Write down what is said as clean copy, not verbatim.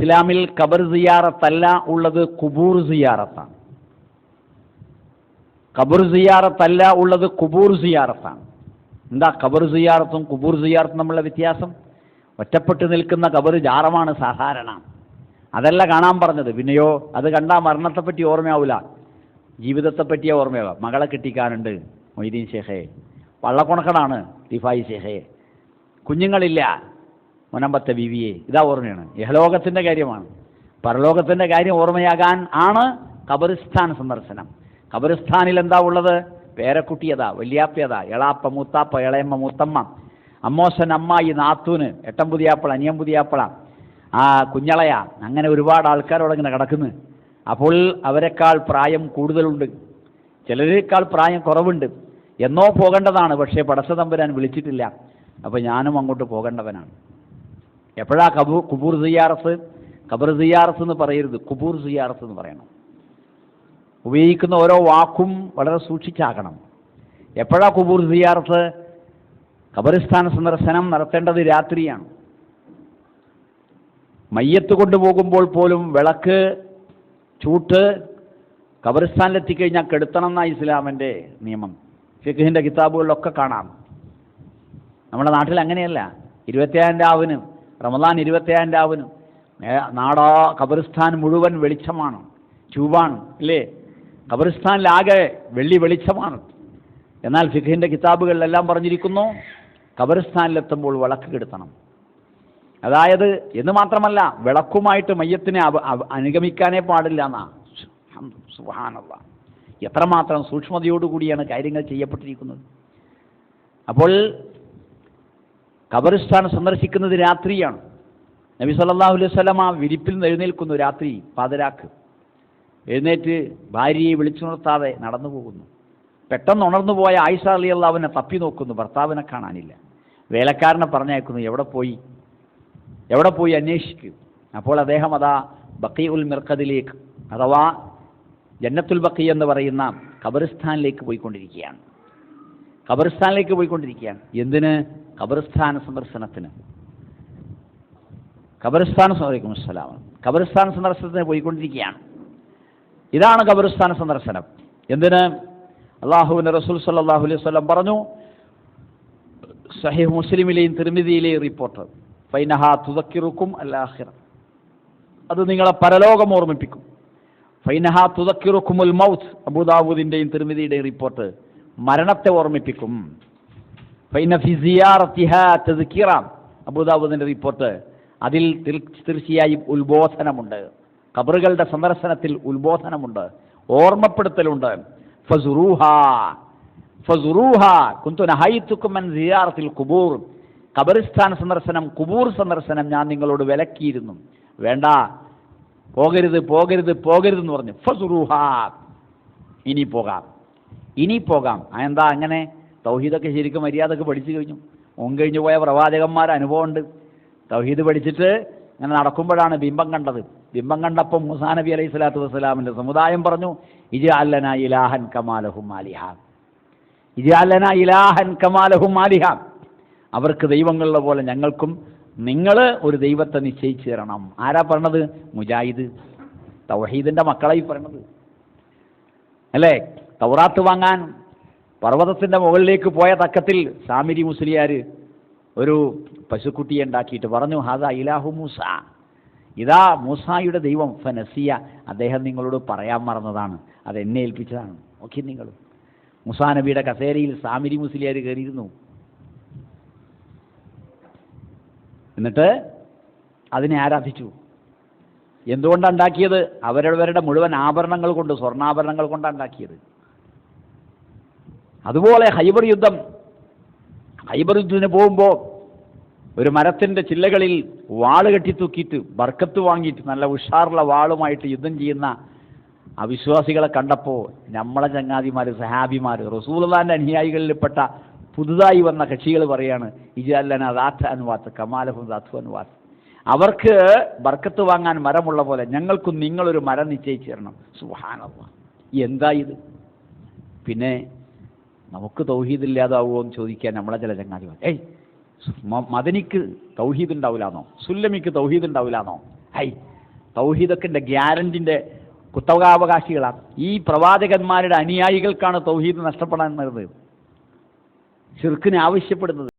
ഇസ്ലാമിൽ ഖബർ സിയാറത്തല്ല ഉള്ളത്, ഖുബൂർ സിയാറത്താണ്. ഖബർ സിയാറത്തല്ല ഉള്ളത്, ഖുബൂർ സിയാറത്താണ്. എന്താ ഖബർ സിയാറത്തും ഖുബൂർ സിയാറത്തും തമ്മിലുള്ള വ്യത്യാസം? ഒറ്റപ്പെട്ട് നിൽക്കുന്ന ഖബർ ജാറമാണ് സാധാരണ, അതല്ല കാണാൻ പറഞ്ഞത്. പിന്നെയോ അത് കണ്ടാൽ മരണത്തെപ്പറ്റി ഓർമ്മയാവില്ല, ജീവിതത്തെപ്പറ്റിയേ ഓർമ്മയാവുക. മകളെ കെട്ടിക്കാനുണ്ട് മൊയ്തീൻ ഷേഖേ, വള്ളക്കൊണക്കടാണ് റിഫായി ഷേഖേ, കുഞ്ഞുങ്ങളില്ല മുനമ്പത്തെ ബീവിയെ, ഇതാ ഓർമ്മയാണ്. ഇഹലോകത്തിൻ്റെ കാര്യമാണ്. പരലോകത്തിൻ്റെ കാര്യം ഓർമ്മയാകാൻ ആണ് ഖബറിസ്ഥാൻ സന്ദർശനം. ഖബറിസ്ഥാനിൽ എന്താ ഉള്ളത്? പേരക്കുട്ടിയതാ, വല്യാപ്പയതാ, എളാപ്പ, മൂത്താപ്പ, ഇളയമ്മ, മൂത്തമ്മ, അമ്മോശൻ, അമ്മായി, നാത്തൂന്, എട്ടം പുതിയാപ്പള, അനിയം പുതിയാപ്പള, ആ കുഞ്ഞളയ, അങ്ങനെ ഒരുപാട് ആൾക്കാരോട് ഇങ്ങനെ കിടക്കുന്നു. അപ്പോൾ അവരെക്കാൾ പ്രായം കൂടുതലുണ്ട്, ചിലരേക്കാൾ പ്രായം കുറവുണ്ട്. എന്നോ പോകേണ്ടതാണ്, പക്ഷേ പടച്ച തമ്പുരാൻ വിളിച്ചിട്ടില്ല. അപ്പോൾ ഞാനും അങ്ങോട്ട് പോകേണ്ടവനാണ്. എപ്പോഴാ ഖുബൂർ സിയാറത്ത്? ഖബർ സിയാറത്ത് എന്ന് പറയരുത്, ഖുബൂർ സിയാറത്ത് എന്ന് പറയണം. ഉപയോഗിക്കുന്ന ഓരോ വാക്കും വളരെ സൂക്ഷിച്ചാകണം. എപ്പോഴാ ഖുബൂർ സിയാറത്ത്? ഖബറിസ്ഥാൻ സന്ദർശനം നടത്തേണ്ടത് രാത്രിയാണ്. മയ്യത്ത് കൊണ്ടുപോകുമ്പോൾ പോലും വിളക്ക് ചൂട്ട് ഖബറിസ്ഥാനിലെത്തിക്കഴിഞ്ഞാൽ കെടുത്തണം എന്നാണ് ഇസ്ലാമിൻ്റെ നിയമം. ഫിഖ്ഹിൻ്റെ കിതാബുകളിലൊക്കെ കാണാം. നമ്മുടെ നാട്ടിൽ അങ്ങനെയല്ല. 27 രാവിന്, റമദാൻ 27 രാവിന് നാടാ ഖബറിസ്ഥാൻ മുഴുവൻ വെളിച്ചമാണ്, ട്യൂബാണ് അല്ലേ? ഖബറിസ്ഥാനിലാകെ വെള്ളി വെളിച്ചമാണ്. എന്നാൽ ഫിഖ്ഹിൻ്റെ കിതാബുകളിലെല്ലാം പറഞ്ഞിരിക്കുന്നു ഖബറിസ്ഥാനിലെത്തുമ്പോൾ വിളക്ക് കെടുത്തണം. അതായത് എന്ന് മാത്രമല്ല, വിളക്കുമായിട്ട് മയ്യത്തിനെ അനുഗമിക്കാനേ പാടില്ല എന്നാ. സുബ്ഹാനല്ലാഹ്, എത്രമാത്രം സൂക്ഷ്മതയോടുകൂടിയാണ് കാര്യങ്ങൾ ചെയ്യപ്പെട്ടിരിക്കുന്നത്. അപ്പോൾ ഖബറിസ്ഥാൻ സന്ദർശിക്കുന്നത് രാത്രിയാണ്. നബി സല്ലല്ലാഹു അലൈഹി വസല്ലം വിരിപ്പിൽ നിന്ന് എഴുന്നേൽക്കുന്നു രാത്രി പാതിരാക്ക്. എഴുന്നേറ്റ് ഭാര്യയെ വിളിച്ചു നിർത്താതെ നടന്നു പോകുന്നു. പെട്ടെന്ന് ഉണർന്നു പോയ ആയിഷ റളിയല്ലാഹു അൻഹ തപ്പി നോക്കുന്നു, ഭർത്താവിനെ കാണാനില്ല. വേലക്കാരനെ പറഞ്ഞയക്കുന്നു, എവിടെ പോയി അന്വേഷിക്കും. അപ്പോൾ അദ്ദേഹം അതാ ബഖീഉൽ മിർഖദിലേക്ക്, അഥവാ ജന്നത്തുൽ ബഖീ എന്ന് പറയുന്ന ഖബറിസ്ഥാനിലേക്ക് പോയിക്കൊണ്ടിരിക്കുകയാണ്. എന്തിന്? ഖബറിസ്ഥാന സന്ദർശനത്തിന്. ഖബറിസ്ഥാൻ സന്ദർശനത്തിന് പോയിക്കൊണ്ടിരിക്കുകയാണ്. ഇതാണ് ഖബറിസ്ഥാന സന്ദർശനം. എന്തിന്? അല്ലാഹുവിൻ്റെ റസൂൽ സല്ലല്ലാഹു അലൈഹി വസല്ലം പറഞ്ഞു, സഹീഹ് മുസ്ലിമിലെയും തിർമിദിയിലെയും റിപ്പോർട്ട്, ഫൈനഹാ തുദക്കിറുക്കും അൽ-ആഖിറ, അത് നിങ്ങളെ പരലോകം ഓർമ്മിപ്പിക്കും. ഫൈനഹാ തുദക്കിറുക്കുമുൽ മൗത്ത്, അബൂദാവൂദിൻ്റെയും തിർമിദിയുടെയും റിപ്പോർട്ട്, മരണത്തെ ഓർമ്മിപ്പിക്കും. ഫൈന ഫി സിയാറത്തിഹാ തദ്കിറ, അബൂദാവൂദിൻ്റെ റിപ്പോർട്ട്, അതിൽ തീർച്ചയായും ഉത്ബോധനമുണ്ട്. ഖബറുകളുടെ സന്ദർശനത്തിൽ ഉത്ബോധനമുണ്ട്, ഓർമ്മപ്പെടുത്തലുണ്ട്. ഫസുറൂഹാ കുന്തു നഹൈതുക്കും അൻ സിയാറത്തിൽ ഖുബൂർ, ഖബറിസ്ഥാൻ സന്ദർശനം, ഖുബൂർ സന്ദർശനം ഞാൻ നിങ്ങളോട് വിലക്കിയിരുന്നു, വേണ്ട, പോകരുത് എന്ന് പറഞ്ഞു. ഫസുറൂഹാ, ഇനി പോകാം. അതെന്താ അങ്ങനെ? തൗഹീദൊക്കെ ശരിക്കും മര്യാദക്ക് പഠിച്ചു കഴിഞ്ഞു. കഴിഞ്ഞു പോയ പ്രവാചകന്മാർ അനുഭവമുണ്ട്. തൗഹീദ് പഠിച്ചിട്ട് ഇങ്ങനെ നടക്കുമ്പോഴാണ് ബിംബം കണ്ടത്. ബിംബം കണ്ടപ്പോൾ മൂസാ നബി അലൈഹി സ്വലാത്തു വസ്സലാമിൻ്റെ സമുദായം പറഞ്ഞു, ഇജ്അൽ ലനാ ഇലാഹൻ കമാ ലഹും ആലിഹ, അവർക്ക് ദൈവങ്ങളുടെ പോലെ ഞങ്ങൾക്കും നിങ്ങൾ ഒരു ദൈവത്തെ നിശ്ചയിച്ചു തരണം. ആരാ പറഞ്ഞത്? മുജാഹിദ്, തൗഹീദിൻ്റെ മക്കളായി പറഞ്ഞത് അല്ലേ? തൗറാത്ത് വാങ്ങാൻ പർവ്വതത്തിൻ്റെ മുകളിലേക്ക് പോയ തക്കത്തിൽ സാമിരി മുസ്ലിയാർ ഒരു പശുക്കുട്ടിയെ ഉണ്ടാക്കിയിട്ട് പറഞ്ഞു, ഹാദാ ഇലാഹു മൂസ, ഇതാ മൂസായുടെ ദൈവം. ഫനസിയ, അദ്ദേഹം നിങ്ങളോട് പറയാൻ മറന്നതാണ്, അത് എന്നെ ഏൽപ്പിച്ചതാണ്. ഓക്കെ, നിങ്ങൾ മൂസാ നബിയുടെ കസേരയിൽ സാമിരി മുസ്ലിയാർ കയറിയിരുന്നു. എന്നിട്ട് അതിനെ ആരാധിച്ചു. എന്തുകൊണ്ടാണ് ഉണ്ടാക്കിയത്? അവരവരുടെ മുഴുവൻ ആഭരണങ്ങൾ കൊണ്ട്, സ്വർണ്ണാഭരണങ്ങൾ കൊണ്ടാണ് ഉണ്ടാക്കിയത്. അതുപോലെ ഹൈബർ യുദ്ധത്തിന് പോകുമ്പോൾ ഒരു മരത്തിൻ്റെ ചില്ലകളിൽ വാള് കെട്ടിത്തൂക്കിയിട്ട് ബർക്കത്ത് വാങ്ങിയിട്ട് നല്ല ഉഷാറുള്ള വാളുമായിട്ട് യുദ്ധം ചെയ്യുന്ന അവിശ്വാസികളെ കണ്ടപ്പോൾ നമ്മളെ ചങ്ങാതിമാർ, സഹാബിമാർ, റസൂലുള്ളാഹിൻ്റെ അനുയായികളിൽപ്പെട്ട പുതുതായി വന്ന കക്ഷികൾ പറയാണ്, ഇജഅല്ലനാ ദാത്ത അൻവാത്ത് കമാലഹും ദാത്തു അൻവാത്ത്, അവർക്ക് ബർക്കത്ത് വാങ്ങാൻ മരമുള്ള പോലെ ഞങ്ങൾക്കും നിങ്ങളൊരു മരം നിശ്ചയിച്ചു തരണം. സുബ്ഹാനല്ലാഹ്, എന്താ ഇത്? പിന്നെ നമുക്ക് തൗഹീദ് ഇല്ലാതാവുമോ എന്ന് ചോദിക്കാൻ നമ്മളെ ചില ചങ്ങാതിമാർ, മദനിക്ക് തൗഹീദ് ഉണ്ടാവില്ലാന്നോ, സുല്ലമിക്ക് തൗഹീദ് ഉണ്ടാവില്ലാന്നോ, തൗഹീദൊക്കെ ഗ്യാരൻറ്റിൻ്റെ കുത്തകാവകാശികളാണ്. ഈ പ്രവാചകന്മാരുടെ അനുയായികൾക്കാണ് തൗഹീദ് നഷ്ടപ്പെടാൻ വരുന്നത്, ശിർക്കിനെ ആവശ്യപ്പെടുന്നത്.